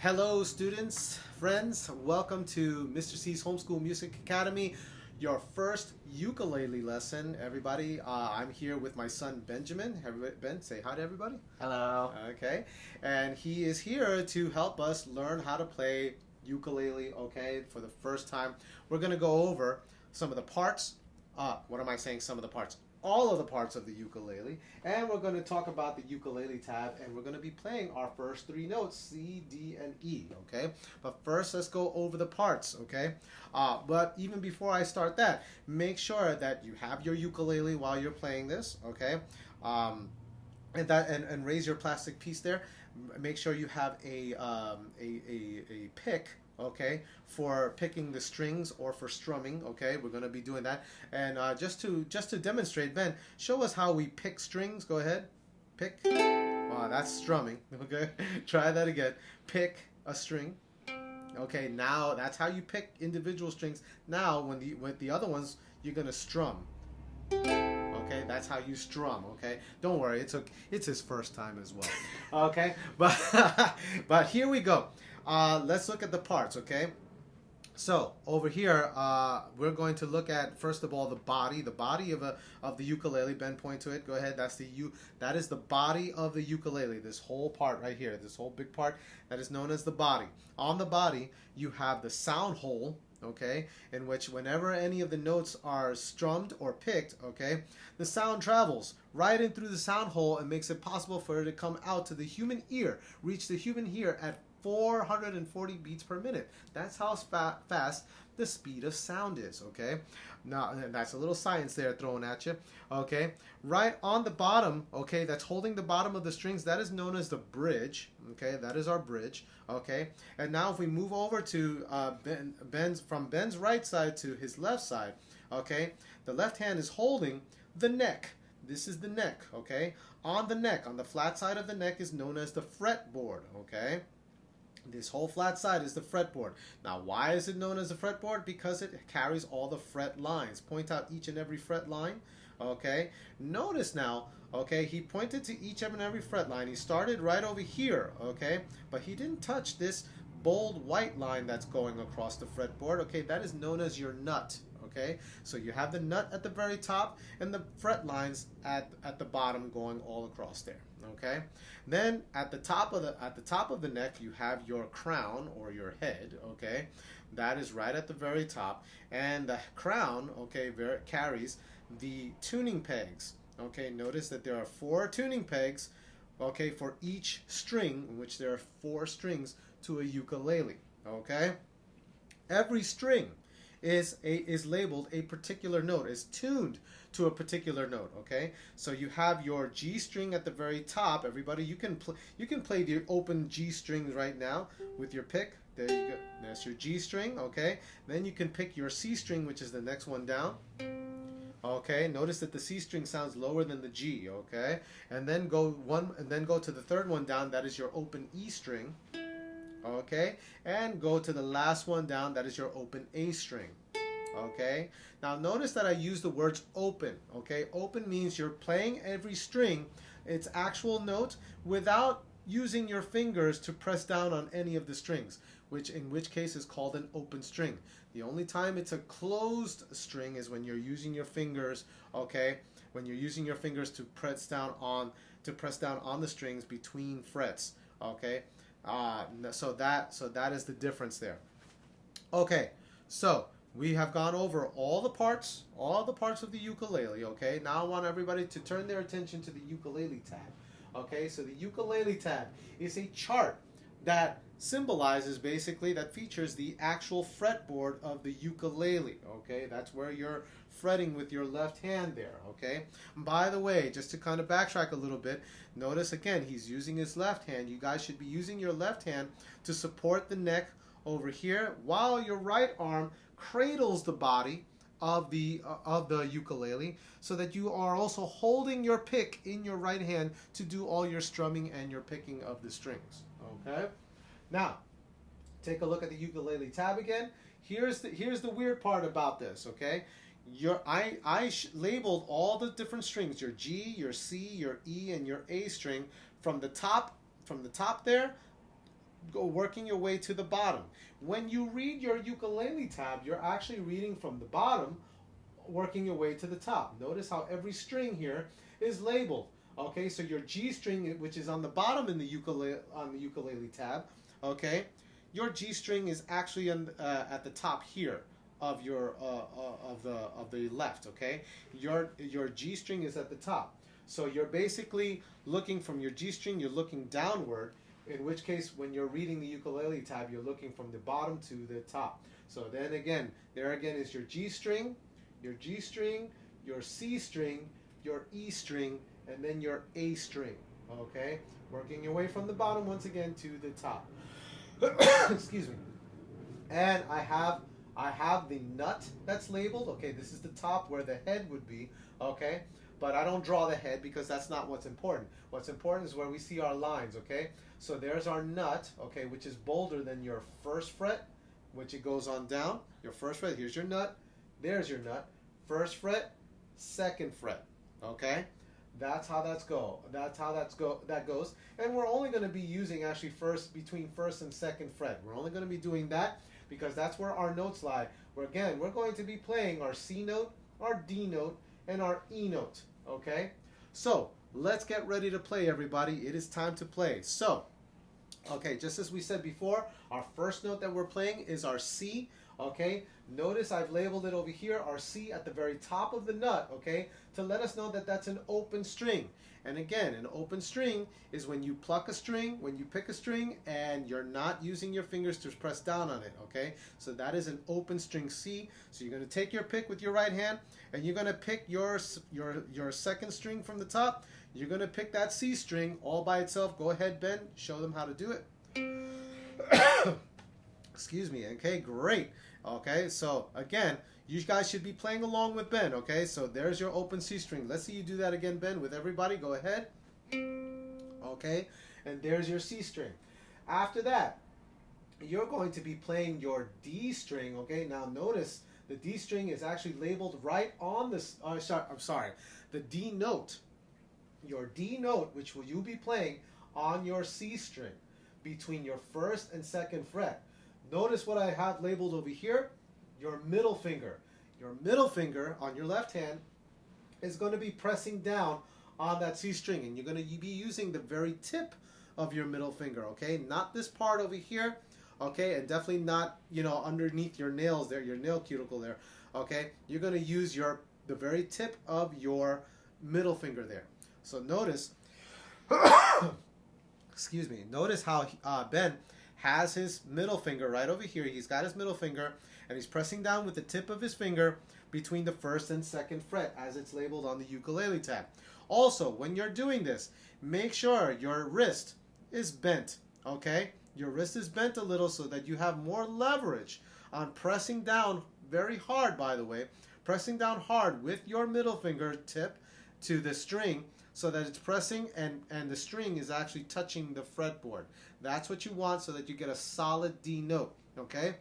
Hello students, friends, welcome to Mr. C's Homeschool Music Academy, your first ukulele lesson. Everybody, I'm here with my son Benjamin. Ben, say hi to everybody. Hello. Okay, and he is here to help us learn how to play ukulele, okay, for the first time. We're going to go over some of the parts, what am I saying, some of the parts? All of the parts of the ukulele, and we're going to talk about the ukulele tab, and we're going to be playing our first three notes, C, D, and E, okay? But first, let's go over the parts, okay? But even before I start that, make sure that you have your ukulele while you're playing this, okay? And raise your plastic piece there. Make sure you have a pick, okay, for picking the strings or for strumming. Okay, we're going to be doing that. And just to demonstrate, Ben, show us how we pick strings. Go ahead, pick. Wow, that's strumming. Okay, try that again. Pick a string. Okay, now that's how you pick individual strings. Now, with the other ones, you're gonna strum. Okay, that's how you strum. Okay, don't worry, it's his first time as well. Okay, but here we go. Let's look at the parts. Okay, so over here we're going to look at, first of all, the body of the ukulele. Ben, point to it. Go ahead. That is the body of the ukulele. This whole part right here, this whole big part, that is known as the body. On the body you have the sound hole, okay, in which whenever any of the notes are strummed or picked, okay, the sound travels right in through the sound hole and makes it possible for it to come out to the human ear, reach the human ear at 440 beats per minute. That's how fast the speed of sound is, okay? Now, that's a little science there thrown at you, okay? Right on the bottom, okay, that's holding the bottom of the strings, that is known as the bridge, okay? That is our bridge, okay? And now if we move over to from Ben's right side to his left side, okay, the left hand is holding the neck. This is the neck, okay? On the neck, on the flat side of the neck, is known as the fretboard, okay? This whole flat side is the fretboard. Now, why is it known as the fretboard? Because it carries all the fret lines. Point out each and every fret line, okay? Notice now, okay, he pointed to each and every fret line. He started right over here, okay? But he didn't touch this bold white line that's going across the fretboard, okay? That is known as your nut, okay? So you have the nut at the very top and the fret lines at the bottom going all across there, okay? Then at the top of the neck you have your crown or your head, okay? That is right at the very top, and the crown, okay, carries the tuning pegs, okay? Notice that there are 4 tuning pegs, okay, for each string, in which there are 4 strings to a ukulele, okay? Every string is labeled a particular note, is tuned to a particular note, okay? So you have your G string at the very top. Everybody, you can play the open G strings right now with your pick. There you go. That's your G string, okay? Then you can pick your C string, which is the next one down. Okay, notice that the C string sounds lower than the G, okay? And then go to the third one down, that is your open E string. Okay, and go to the last one down, that is your open A string. Okay, now notice that I use the words open. Okay, open means you're playing every string, its actual note, without using your fingers to press down on any of the strings, in which case is called an open string. The only time it's a closed string is when you're using your fingers, okay, when you're using your fingers to press down on the strings between frets, okay? So that is the difference there. Okay, so we have gone over all the parts of the ukulele, okay? Now I want everybody to turn their attention to the ukulele tab. Okay, so the ukulele tab is a chart that symbolizes, basically, that features the actual fretboard of the ukulele, okay? That's where you're fretting with your left hand there, okay? By the way, just to kind of backtrack a little bit, notice again, he's using his left hand. You guys should be using your left hand to support the neck over here, while your right arm cradles the body of the ukulele, so that you are also holding your pick in your right hand to do all your strumming and your picking of the strings, okay? Now, take a look at the ukulele tab again. Here's the weird part about this, okay? I labeled all the different strings, your G, your C, your E, and your A string, from the top there go working your way to the bottom. When you read your ukulele tab, you're actually reading from the bottom, working your way to the top. Notice how every string here is labeled. Okay, so your G string, which is on the bottom in the ukulele tab, okay, your G string is actually at the top here of your of the left. Okay, your G string is at the top. So you're basically looking from your G string. You're looking downward. In which case, when you're reading the ukulele tab, you're looking from the bottom to the top. So then again, there again is your G string, your G string, your C string, your E string, and then your A string. Okay, working your way from the bottom once again to the top. Excuse me. And I have the nut that's labeled. Okay, this is the top where the head would be. Okay, but I don't draw the head because that's not what's important. What's important is where we see our lines. Okay, so there's our nut. Okay, which is bolder than your first fret, which it goes on down. Your first fret. Here's your nut. There's your nut. First fret, second fret. Okay. That's how that goes. And we're only going to be using actually between first and second fret. We're only going to be doing that because that's where our notes lie. Where again, we're going to be playing our C note, our D note, and our E note. Okay? So, let's get ready to play, everybody. It is time to play. So, okay, just as we said before, our first note that we're playing is our C. Okay, notice I've labeled it over here, our C at the very top of the nut, okay, to let us know that that's an open string. And again, an open string is when you pluck a string, when you pick a string, and you're not using your fingers to press down on it, okay? So that is an open string C. So you're going to take your pick with your right hand, and you're going to pick your second string from the top. You're going to pick that C string all by itself. Go ahead, Ben, show them how to do it. Excuse me. Okay, great. Okay, so again, you guys should be playing along with Ben. Okay, so there's your open C string. Let's see you do that again, Ben, with everybody. Go ahead. Okay, and there's your C string. After that, you're going to be playing your D string. Okay, now notice the D string is actually labeled right on this. I'm sorry, the D note. Your D note, which will you be playing on your C string between your first and second fret. Notice what I have labeled over here, your middle finger. Your middle finger on your left hand is going to be pressing down on that C string, and you're going to be using the very tip of your middle finger, okay? Not this part over here, okay? And definitely not, underneath your nails there, your nail cuticle there, okay? You're going to use the very tip of your middle finger there. So notice, excuse me, notice how Ben has his middle finger right over here. He's got his middle finger, and he's pressing down with the tip of his finger between the first and second fret as it's labeled on the ukulele tab. Also, when you're doing this, make sure your wrist is bent, okay? Your wrist is bent a little so that you have more leverage on pressing down very hard, by the way, pressing down hard with your middle finger tip to the string so that it's pressing and the string is actually touching the fretboard. That's what you want so that you get a solid D note, okay?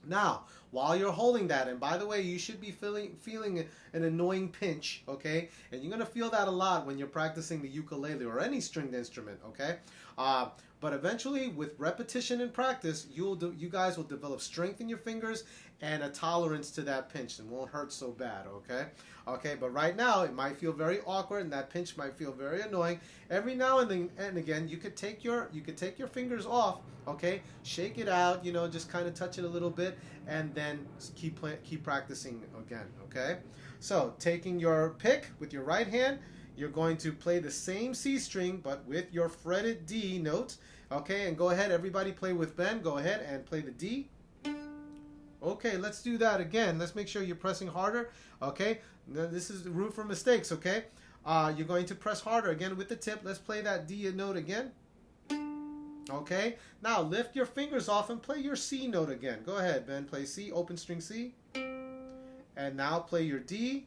Now, while you're holding that, and by the way, you should be feeling an annoying pinch, okay? And you're going to feel that a lot when you're practicing the ukulele or any stringed instrument, okay? But eventually, with repetition and practice, you guys will develop strength in your fingers and a tolerance to that pinch. It won't hurt so bad, okay? Okay, but right now, it might feel very awkward, and that pinch might feel very annoying. Every now and again, you could take your fingers off, okay? Shake it out, just kind of touch it a little bit, and then keep practicing again, okay? So, taking your pick with your right hand, you're going to play the same C string, but with your fretted D note, okay? And go ahead, everybody play with Ben. Go ahead and play the D. Okay, let's do that again. Let's make sure you're pressing harder, okay? Now, this is room for mistakes, okay? You're going to press harder again with the tip. Let's play that D note again. Okay, now lift your fingers off and play your C note again. Go ahead, Ben, play C, open string C. And now play your D.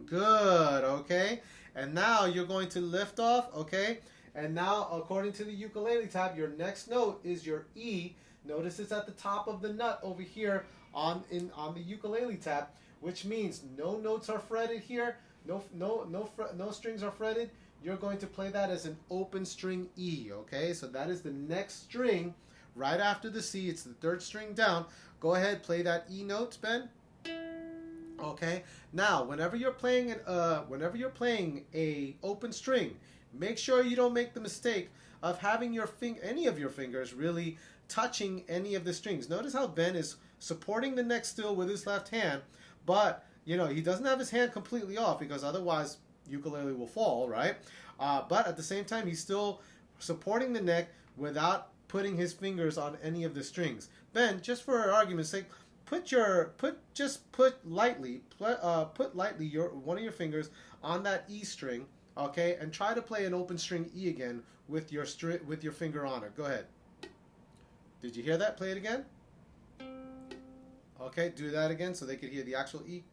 Good, okay? And now you're going to lift off, okay? And now, according to the ukulele tab, your next note is your E. Notice it's at the top of the nut over here on the ukulele tab, which means no notes are fretted here, no strings are fretted. you're going to play that as an open string E, okay? So that is the next string right after the C. It's the third string down. Go ahead, play that E note, Ben. Okay. Now, whenever you're playing a open string, make sure you don't make the mistake of having any of your fingers really touching any of the strings. Notice how Ben is supporting the neck still with his left hand, but you know he doesn't have his hand completely off because otherwise ukulele will fall, right? But at the same time, he's still supporting the neck without putting his fingers on any of the strings. Ben, just for argument's sake, put lightly one of your fingers on that E string, okay, and try to play an open string E again with your finger on it. Go ahead. Did you hear that? Play it again. Okay, do that again so they could hear the actual E.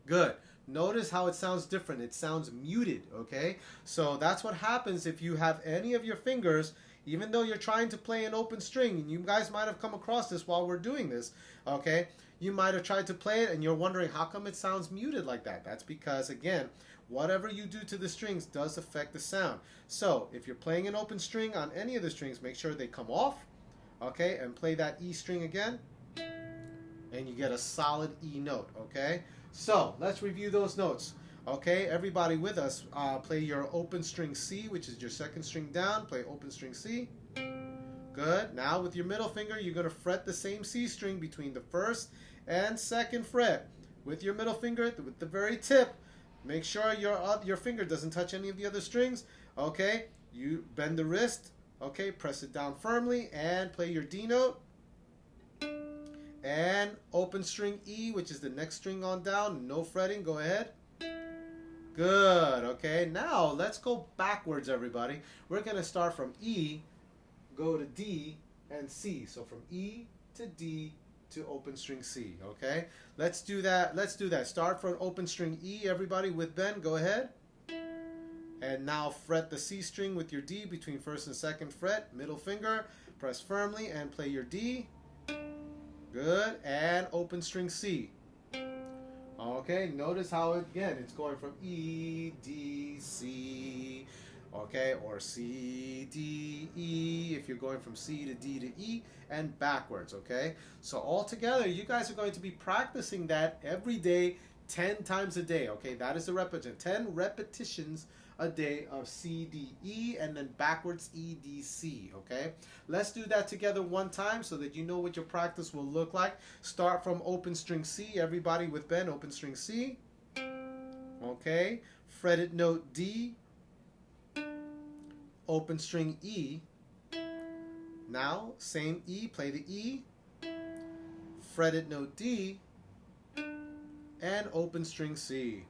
Good. Notice how it sounds different. It sounds muted, okay? So that's what happens if you have any of your fingers, even though you're trying to play an open string, and you guys might have come across this while we're doing this, okay? You might have tried to play it and you're wondering how come it sounds muted like that. That's because, again, whatever you do to the strings does affect the sound. So if you're playing an open string on any of the strings, make sure they come off, okay? And play that E string again, and you get a solid E note, okay? So let's review those notes. Okay, everybody with us, play your open string C, which is your second string down. Play open string C. Good. Now with your middle finger, you're going to fret the same C string between the first and second fret. With your middle finger, with the very tip, make sure your finger doesn't touch any of the other strings. Okay, you bend the wrist. Okay, press it down firmly and play your D note. And open string E, which is the next string on down. No fretting. Go ahead. Good. Okay, now let's go backwards, everybody. We're going to start from E, go to D, and C. So from E to D to open string C. Okay, let's do that. Let's do that. Start from open string E, everybody, with Ben. Go ahead. And now fret the C string with your D between first and second fret. Middle finger. Press firmly and play your D. Good. And open string C. Okay, notice how, again, it's going from E, D, C, okay, or C, D, E, if you're going from C to D to E, and backwards, okay? So all together, you guys are going to be practicing that every day, 10 times a day, okay? That is the repetition, 10 repetitions a day of C, D, E, and then backwards E, D, C, okay? Let's do that together one time so that you know what your practice will look like. Start from open string C, everybody with Ben, open string C, okay? Fretted note D, open string E. Now, same E, play the E, fretted note D, and open string C.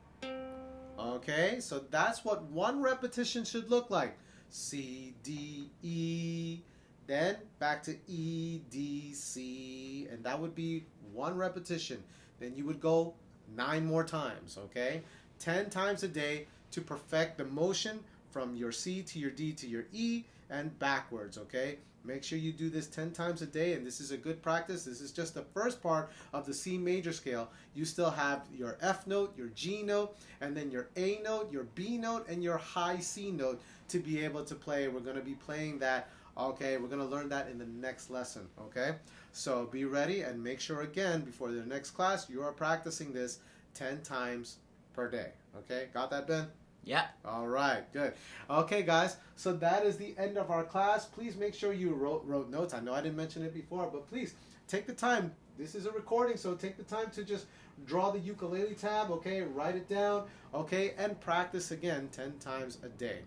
Okay, so that's what one repetition should look like. C, D, E, then back to E, D, C, and that would be one repetition. Then you would go 9 more times, okay? 10 times a day to perfect the motion from your C to your D to your E and backwards, okay? Make sure you do this 10 times a day, and this is a good practice. This is just the first part of the C major scale. You still have your F note, your G note, and then your A note, your B note, and your high C note to be able to play. We're going to be playing that, okay? We're going to learn that in the next lesson, okay? So be ready and make sure, again, before the next class, you are practicing this 10 times per day, okay? Got that, Ben? Yeah. All right, good. Okay, guys, so that is the end of our class. Please make sure you wrote notes. I know I didn't mention it before, but please take the time. This is a recording, so take the time to just draw the ukulele tab, okay? Write it down, okay? And practice again 10 times a day.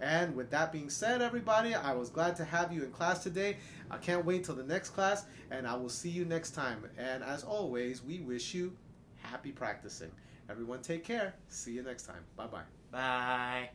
And with that being said, everybody, I was glad to have you in class today. I can't wait till the next class, and I will see you next time. And as always, we wish you happy practicing. Everyone take care. See you next time. Bye-bye. Bye.